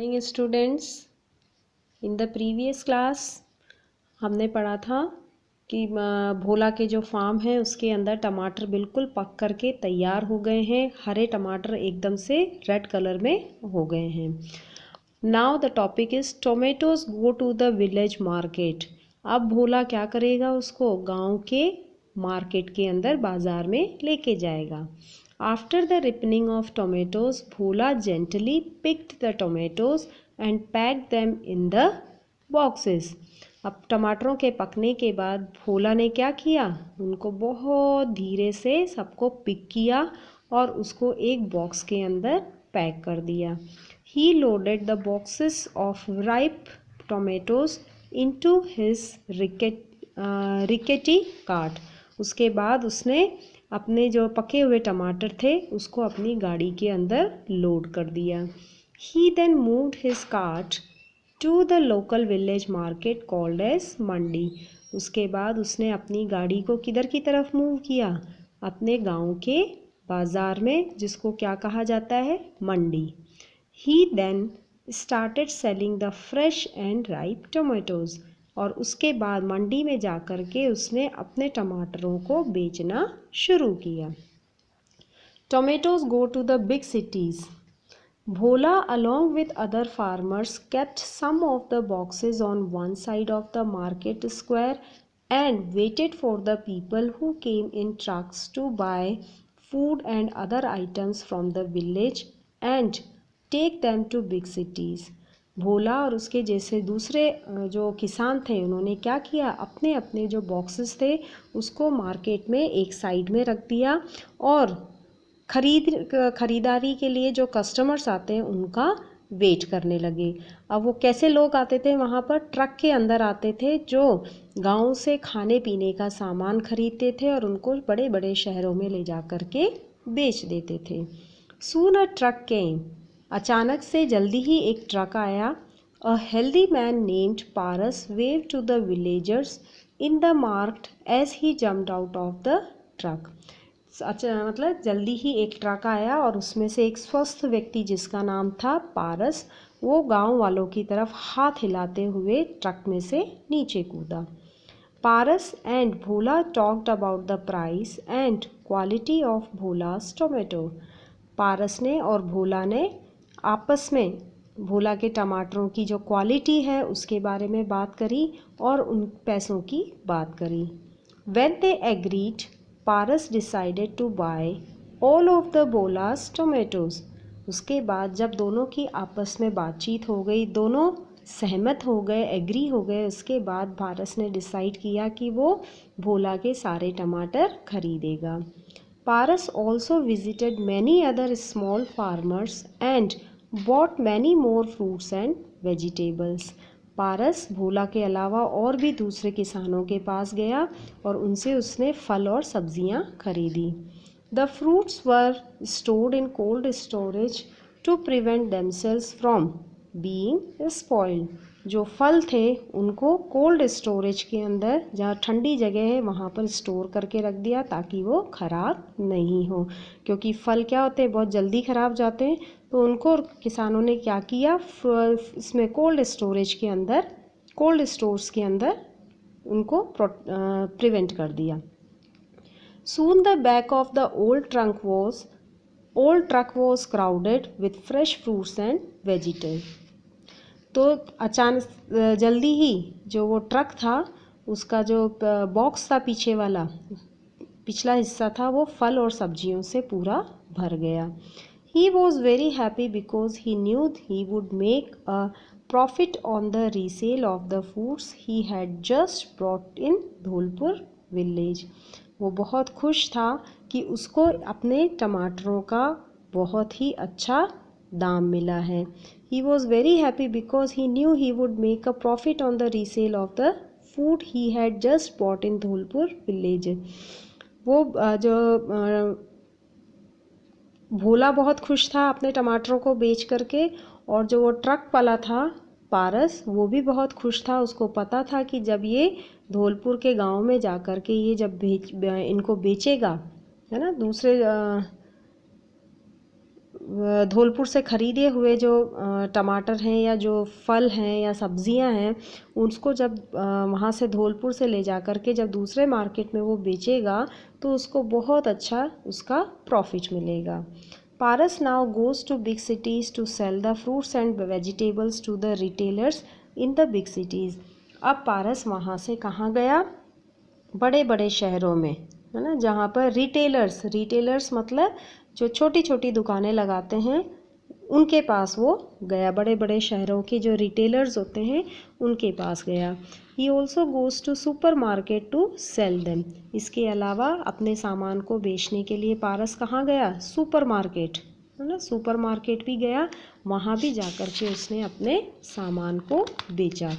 Morning students. In the previous class हमने पढ़ा था कि भोला के जो फार्म है उसके अंदर टमाटर बिल्कुल पक करके तैयार हो गए हैं। हरे टमाटर एकदम से रेड कलर में हो गए हैं। Now the topic is tomatoes go to the village market. अब भोला क्या करेगा, उसको गांव के मार्केट के अंदर बाज़ार में लेके जाएगा। After the ripening of tomatoes, Bhola gently picked the tomatoes and packed them in the boxes. अब टमाटरों के पकने के बाद भोला ने क्या किया, उनको बहुत धीरे से सबको पिक किया और उसको एक बॉक्स के अंदर पैक कर दिया। He loaded the boxes of ripe tomatoes into his rickety cart. उसके बाद उसने अपने जो पके हुए टमाटर थे उसको अपनी गाड़ी के अंदर लोड कर दिया। He then moved his cart to the local village market called as मंडी। उसके बाद उसने अपनी गाड़ी को किधर की तरफ मूव किया, अपने गांव के बाज़ार में, जिसको क्या कहा जाता है, मंडी। He then started selling the fresh and ripe tomatoes। और उसके बाद मंडी में जा कर के उसने अपने टमाटरों को बेचना शुरू किया। Tomatoes go to the big cities. Bhola along with other farmers kept some of the boxes on one side of the market square and waited for the people who came in trucks to buy food and other items from the village and take them to big cities. भोला और उसके जैसे दूसरे जो किसान थे उन्होंने क्या किया, अपने अपने जो बॉक्सेस थे उसको मार्केट में एक साइड में रख दिया और खरीदारी के लिए जो कस्टमर्स आते हैं उनका वेट करने लगे। अब वो कैसे लोग आते थे वहाँ पर, ट्रक के अंदर आते थे जो गांव से खाने पीने का सामान खरीदते थे और उनको बड़े बड़े शहरों में ले जा कर के बेच देते थे। Soon a truck came. अचानक से जल्दी ही एक ट्रक आया। A healthy man named Paras wave to the villagers in the market as he jumped out of the truck. अच्छा, मतलब जल्दी ही एक ट्रक आया और उसमें से एक स्वस्थ व्यक्ति जिसका नाम था पारस, वो गांव वालों की तरफ हाथ हिलाते हुए ट्रक में से नीचे कूदा। Paras and Bhola talked about the price and quality of Bhola's tomato. Paras ने और भोला ने आपस में भोला के टमाटरों की जो क्वालिटी है उसके बारे में बात करी और उन पैसों की बात करी। When they agreed, Paras decided to buy all of the Bhola's tomatoes। उसके बाद जब दोनों की आपस में बातचीत हो गई, दोनों सहमत हो गए, एग्री हो गए, उसके बाद पारस ने डिसाइड किया कि वो भोला के सारे टमाटर खरीदेगा। पारस also visited many other small farmers and bought many more fruits and vegetables। पारस भोला के अलावा और भी दूसरे किसानों के पास गया और उनसे उसने फल और सब्जियां खरीदी। The fruits were stored in cold storage to prevent themselves from being spoiled. जो फल थे उनको कोल्ड स्टोरेज के अंदर, जहाँ ठंडी जगह है वहाँ पर स्टोर करके रख दिया ताकि वो ख़राब नहीं हो, क्योंकि फल क्या होते हैं, बहुत जल्दी ख़राब जाते हैं। तो उनको किसानों ने क्या किया, इसमें कोल्ड स्टोर्स के अंदर उनको प्रिवेंट कर दिया। Soon the back of the old truck was crowded with fresh fruits and vegetable. तो अचानक जल्दी ही जो वो ट्रक था उसका जो बॉक्स था पीछे वाला, पिछला हिस्सा था, वो फल और सब्जियों से पूरा भर गया। He was very happy because he knew he would make a profit on the resale of the foods he had just brought in Dholpur village। वो बहुत खुश था कि उसको अपने टमाटरों का बहुत ही अच्छा दाम मिला है। He was very happy because he knew he would make a profit on the resale of the food he had just bought in Dholpur village। वो जो भोला बहुत खुश था अपने टमाटरों को बेच करके, और जो वो ट्रक वाला था पारस, वो भी बहुत खुश था। उसको पता था कि जब ये धौलपुर के गांव में जा कर के ये जब इनको बेचेगा, है ना, दूसरे धौलपुर से ख़रीदे हुए जो टमाटर हैं या जो फल हैं या सब्जियां हैं, उसको जब वहाँ से धौलपुर से ले जा कर के जब दूसरे मार्केट में वो बेचेगा तो उसको बहुत अच्छा उसका प्रॉफिट मिलेगा। Paras now goes to big cities to sell the fruits and vegetables to the retailers in the big cities. अब पारस वहाँ से कहाँ गया? बड़े बड़े शहरों में, है ना, जहाँ पर रिटेलर्स मतलब जो छोटी छोटी दुकानें लगाते हैं उनके पास वो गया। बड़े बड़े शहरों के जो रिटेलर्स होते हैं उनके पास गया। He also goes to supermarket to sell them. इसके अलावा अपने सामान को बेचने के लिए पारस कहाँ गया? सुपर मार्केट, है ना, सुपर मार्केट भी गया। वहाँ भी जाकर के उसने अपने सामान को बेचा।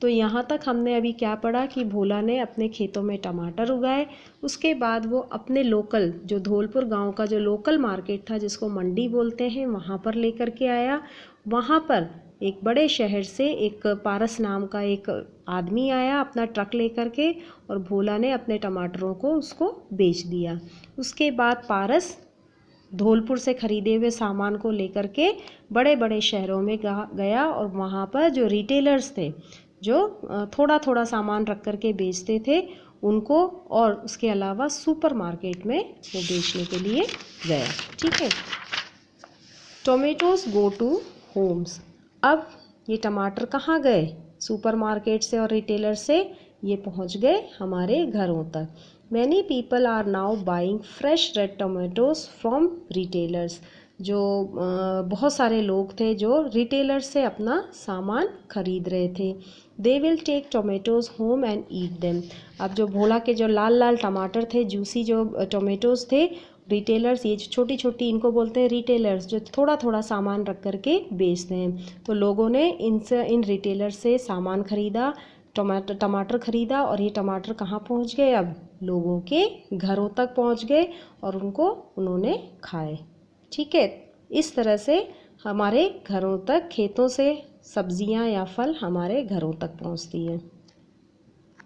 तो यहाँ तक हमने अभी क्या पढ़ा कि भोला ने अपने खेतों में टमाटर उगाए। उसके बाद वो अपने लोकल जो धौलपुर गांव का जो लोकल मार्केट था जिसको मंडी बोलते हैं वहाँ पर लेकर के आया। वहाँ पर एक बड़े शहर से एक पारस नाम का एक आदमी आया अपना ट्रक लेकर के, और भोला ने अपने टमाटरों को उसको बेच दिया। उसके बाद पारस धौलपुर से ख़रीदे हुए सामान को लेकर के बड़े बड़े शहरों में गया, और वहाँ पर जो रिटेलर्स थे जो थोड़ा थोड़ा सामान रख कर के बेचते थे उनको, और उसके अलावा सुपर मार्केट में वो बेचने के लिए गया। ठीक है। Tomatoes go to homes. अब ये टमाटर कहाँ गए? सुपर मार्केट से और रिटेलर से ये पहुँच गए हमारे घरों तक। Many people are now buying fresh red tomatoes from retailers. जो बहुत सारे लोग थे जो रिटेलर से अपना सामान खरीद रहे थे। They will take tomatoes home and eat them. अब जो भोला के जो लाल लाल टमाटर थे, जूसी जो टोमेटोज़ थे, रिटेलर्स, ये जो छोटी इनको बोलते हैं रिटेलर्स, जो थोड़ा थोड़ा सामान रख कर के बेचते हैं। तो लोगों ने इन रिटेलर से सामान खरीदा, टमाटर खरीदा, और ये टमाटर कहाँ पहुँच गए? अब लोगों के घरों तक पहुँच गए और उनको उन्होंने खाए। ठीक है। इस तरह से हमारे घरों तक खेतों से सब्जियां या फल हमारे घरों तक पहुंचती हैं।